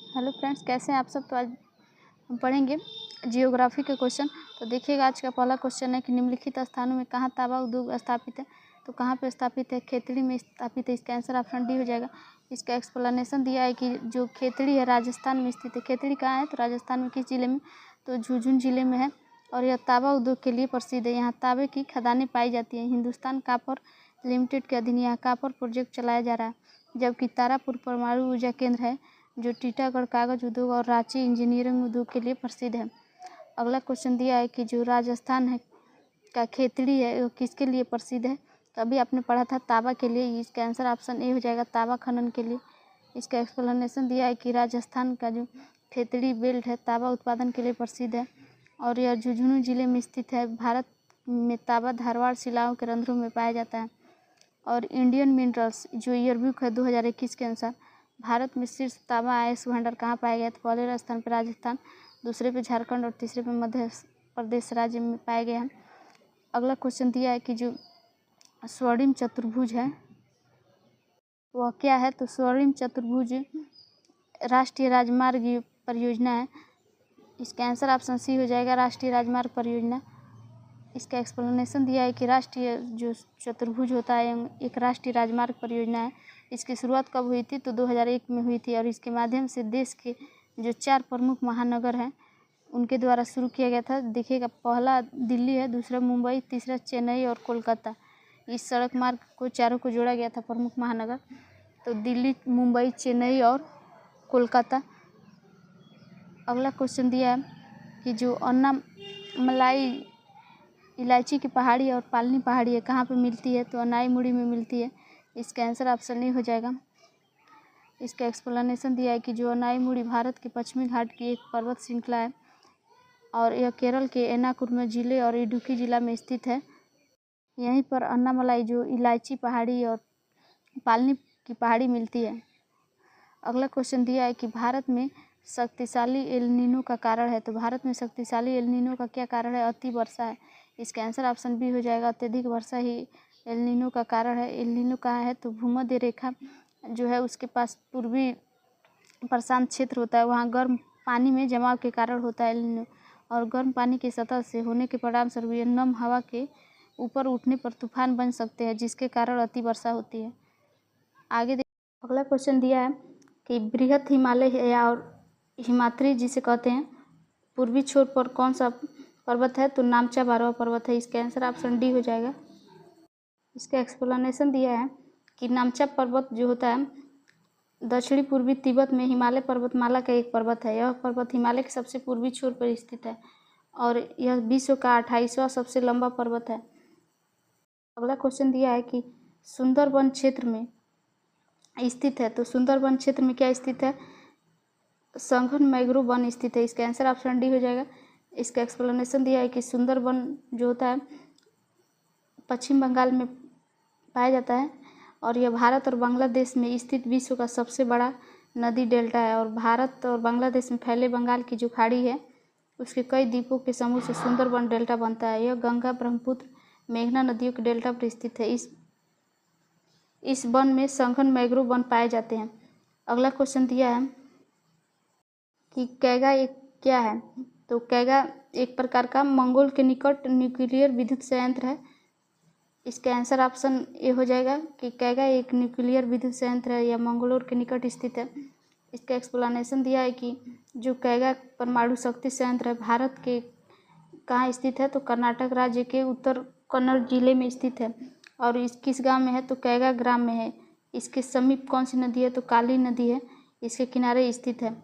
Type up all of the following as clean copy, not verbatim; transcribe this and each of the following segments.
Hello friends, कैसे हैं आप सब। तो आज हम पढ़ेंगे जियोग्राफी के क्वेश्चन। तो देखिएगा, आज का पहला क्वेश्चन है कि निम्नलिखित स्थानों में कहाँ तांबा उद्योग स्थापित है। तो कहाँ पे स्थापित है? खेतड़ी में स्थापित है। इसका आंसर ऑप्शन डी हो जाएगा। इसका एक्सप्लेनेशन दिया है कि जो खेतड़ी है राजस्थान में स्थित है। खेतड़ी कहाँ है? तो राजस्थान में किस जिले में? तो झुंझुनू जिले में है। और यह तांबा उद्योग के लिए प्रसिद्ध है। यहाँ तांबे की खदानें पाई जाती हैं। हिंदुस्तान कॉपर लिमिटेड के अधीन यहाँ कॉपर प्रोजेक्ट चलाया जा रहा है। जबकि तारापुर परमाणु ऊर्जा केंद्र है जो टीटागढ़ कागज उद्योग और रांची इंजीनियरिंग उद्योग के लिए प्रसिद्ध है। अगला क्वेश्चन दिया है कि जो राजस्थान है का खेतड़ी है वो किसके लिए प्रसिद्ध है। तो अभी आपने पढ़ा था तांबा के लिए। इसका आंसर ऑप्शन ए हो जाएगा, तांबा खनन के लिए। इसका एक्सप्लेनेशन दिया है कि राजस्थान का जो खेतड़ी बेल्ट है तांबा उत्पादन के लिए प्रसिद्ध है और यह झुंझुनू जिले में स्थित है। भारत में तांबा धारवाड़ शिलाओं के रंध्रों में पाया जाता है। और इंडियन मिनरल्स जो ईयरबुक है 2021 के अनुसार भारत में शीर्ष तांबा आयस्क भंडार कहाँ पाया गया? तो पहले स्थान पर राजस्थान, दूसरे पे झारखंड और तीसरे पे मध्य प्रदेश राज्य में पाया गया है। अगला क्वेश्चन दिया है कि जो स्वर्णिम चतुर्भुज है वह क्या है? तो स्वर्णिम चतुर्भुज राष्ट्रीय राजमार्ग परियोजना है। इसका आंसर ऑप्शन सी हो जाएगा, राष्ट्रीय राजमार्ग परियोजना। इसका एक्सप्लेनेशन दिया है कि राष्ट्रीय जो चतुर्भुज होता है एक राष्ट्रीय राजमार्ग परियोजना है। इसकी शुरुआत कब हुई थी? तो 2001 में हुई थी और इसके माध्यम से देश के जो 4 प्रमुख महानगर हैं उनके द्वारा शुरू किया गया था। देखिएगा, पहला दिल्ली है, दूसरा मुंबई, तीसरा चेन्नई और कोलकाता। इस सड़क मार्ग को चारों को जोड़ा गया था, प्रमुख महानगर। तो दिल्ली, मुंबई, चेन्नई और कोलकाता। अगला क्वेश्चन दिया है कि जो अन्नामलाई इलायची की पहाड़ी और पालनी पहाड़ी है कहाँ पे मिलती है? तो अनाईमुड़ी में मिलती है। इसका आंसर ऑप्शन ए हो जाएगा। इसका एक्सप्लेनेशन दिया है कि जो अनाईमुड़ी भारत के पश्चिमी घाट की एक पर्वत श्रृंखला है और यह केरल के एर्नाकुलम जिले और इडुक्की जिला में स्थित है। यहीं पर अन्नामलाई जो इलायची पहाड़ी और पालनी की पहाड़ी मिलती है। अगला क्वेश्चन दिया है कि भारत में शक्तिशाली एल नीनो का कारण है। तो भारत में शक्तिशाली एल नीनो का क्या कारण है? अति वर्षा है। इसका आंसर ऑप्शन बी हो जाएगा, अत्यधिक वर्षा ही एल नीनो का कारण है। एल नीनो कहाँ है? तो भूमध्य रेखा जो है उसके पास पूर्वी प्रशांत क्षेत्र होता है, वहाँ गर्म पानी में जमाव के कारण होता है एल नीनो। और गर्म पानी की सतह से होने के परिणामस्वरूप ये नम हवा के ऊपर उठने पर तूफान बन सकते हैं, जिसके कारण अति वर्षा होती है। आगे अगला क्वेश्चन दिया है कि बृहत हिमालय है और हिमाद्री जिसे कहते हैं पूर्वी छोर पर कौन सा पर्वत है? तो नामचा बारवा पर्वत है। इसका आंसर ऑप्शन डी हो जाएगा। इसका एक्सप्लेनेशन दिया है कि नामचा पर्वत जो होता है दक्षिणी पूर्वी तिब्बत में हिमालय पर्वतमाला का एक पर्वत है। यह पर्वत हिमालय के सबसे पूर्वी छोर पर स्थित है और यह विश्व का 28वां सबसे लंबा पर्वत है। अगला क्वेश्चन दिया है कि सुंदरबन क्षेत्र में स्थित है। तो सुंदरबन क्षेत्र में क्या स्थित है? संघन मैंग्रोव वन स्थित है। इसका आंसर ऑप्शन डी हो जाएगा। इसका एक्सप्लेनेशन दिया है कि सुंदरबन जो होता है पश्चिम बंगाल में पाया जाता है और यह भारत और बांग्लादेश में स्थित विश्व का सबसे बड़ा नदी डेल्टा है। और भारत और बांग्लादेश में फैले बंगाल की जो खाड़ी है उसके कई द्वीपों के समूह से सुंदरबन डेल्टा बनता है। यह गंगा, ब्रह्मपुत्र, मेघना नदियों के डेल्टा पर स्थित है। इस वन में संघन मैंग्रोव वन पाए जाते हैं। अगला क्वेश्चन दिया है कि कैगा एक क्या है? तो कैगा एक प्रकार का मंगोल के निकट न्यूक्लियर विद्युत संयंत्र है। इसका आंसर ऑप्शन ए हो जाएगा कि कैगा एक न्यूक्लियर विद्युत संयंत्र है या मंगलोर के निकट स्थित है। इसका एक्सप्लेनेशन दिया है कि जो कैगा परमाणु शक्ति संयंत्र है भारत के कहाँ स्थित है? तो कर्नाटक राज्य के उत्तर कन्नड़ जिले में स्थित है और इस किस गांव में है? तो कैगा ग्राम में है। इसके समीप कौन सी नदी है? तो काली नदी है, इसके किनारे स्थित है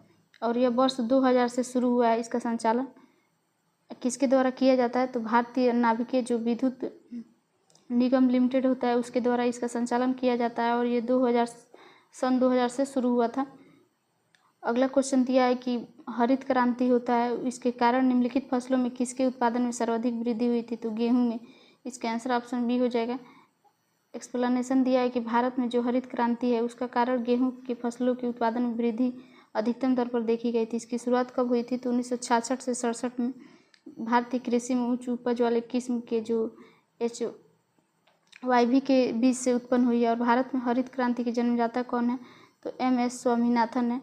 और यह वर्ष 2000 से शुरू हुआ है। इसका संचालन किसके द्वारा किया जाता है? तो भारतीय नाभिकीय जो विद्युत निगम लिमिटेड होता है उसके द्वारा इसका संचालन किया जाता है और ये सन 2000 से शुरू हुआ था। अगला क्वेश्चन दिया है कि हरित क्रांति होता है, इसके कारण निम्नलिखित फसलों में किसके उत्पादन में सर्वाधिक वृद्धि हुई थी? तो गेहूं में। इसका आंसर ऑप्शन बी हो जाएगा। एक्सप्लेनेशन दिया है कि भारत में जो हरित क्रांति है उसका कारण गेहूं की फसलों के उत्पादन में वृद्धि अधिकतम दर पर देखी गई थी। इसकी शुरुआत कब हुई थी? तो 1966 से 67 में भारतीय कृषि में उच्च उपज वाले किस्म के जो HYV के बीज से उत्पन्न हुई है। और भारत में हरित क्रांति के जन्मदाता कौन है? तो MS स्वामीनाथन है।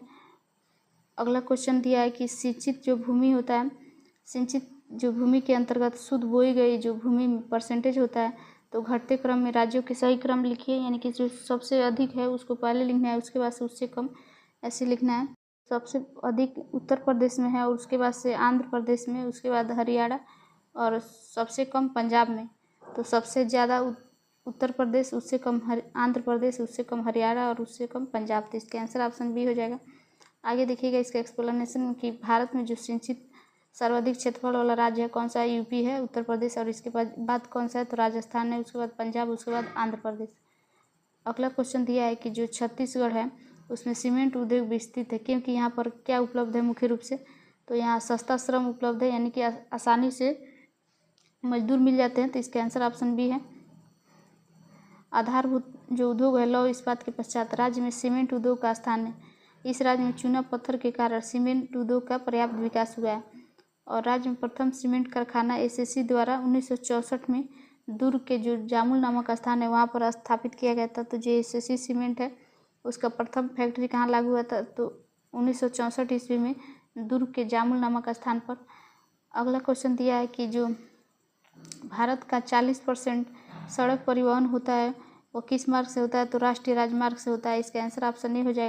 अगला क्वेश्चन दिया है कि सिंचित जो भूमि होता है, सिंचित जो भूमि के अंतर्गत शुद्ध बोई गई जो भूमि परसेंटेज होता है, तो घटते क्रम में राज्यों के सही क्रम लिखिए, यानी कि जो सबसे अधिक है उसको पहले लिखना है, उसके बाद से उससे कम ऐसे लिखना है। सबसे अधिक उत्तर प्रदेश में है और उसके बाद से आंध्र प्रदेश में, उसके बाद हरियाणा और सबसे कम पंजाब में। तो सबसे ज़्यादा उत्तर प्रदेश, उससे कम आंध्र प्रदेश, उससे कम हरियाणा और उससे कम पंजाब। तो इसका आंसर ऑप्शन बी हो जाएगा। आगे देखिएगा इसका एक्सप्लेनेशन कि भारत में जो सिंचित सर्वाधिक क्षेत्रफल वाला राज्य है कौन सा है, यूपी है, उत्तर प्रदेश और इसके बाद कौन सा है, तो राजस्थान है, उसके बाद पंजाब, उसके बाद आंध्र प्रदेश। अगला क्वेश्चन दिया है कि जो छत्तीसगढ़ है उसमें सीमेंट उद्योग विस्तृत है, क्योंकि यहाँ पर क्या उपलब्ध है मुख्य रूप से, तो यहाँ सस्ता श्रम उपलब्ध है, यानी कि आसानी से मजदूर मिल जाते हैं। तो इसका आंसर ऑप्शन बी है। आधारभूत जो उद्योग है लौह इस्पात के पश्चात राज्य में सीमेंट उद्योग का स्थान है। इस राज्य में चूना पत्थर के कारण सीमेंट उद्योग का पर्याप्त विकास हुआ है और राज्य में प्रथम सीमेंट कारखाना एसएससी द्वारा 1964 में दुर्ग के जो जामुल नामक स्थान है वहाँ पर स्थापित किया गया था। तो जो एसएससी सीमेंट है उसका प्रथम फैक्ट्री कहाँ लागू हुआ था, तो 1964 ईस्वी में दुर्ग के जामुल नामक स्थान पर। अगला क्वेश्चन दिया है कि जो भारत का 40% सड़क परिवहन होता है वो किस मार्ग से होता है, तो राष्ट्रीय राजमार्ग से होता है। इसका आंसर ऑप्शन ए हो जाएगा।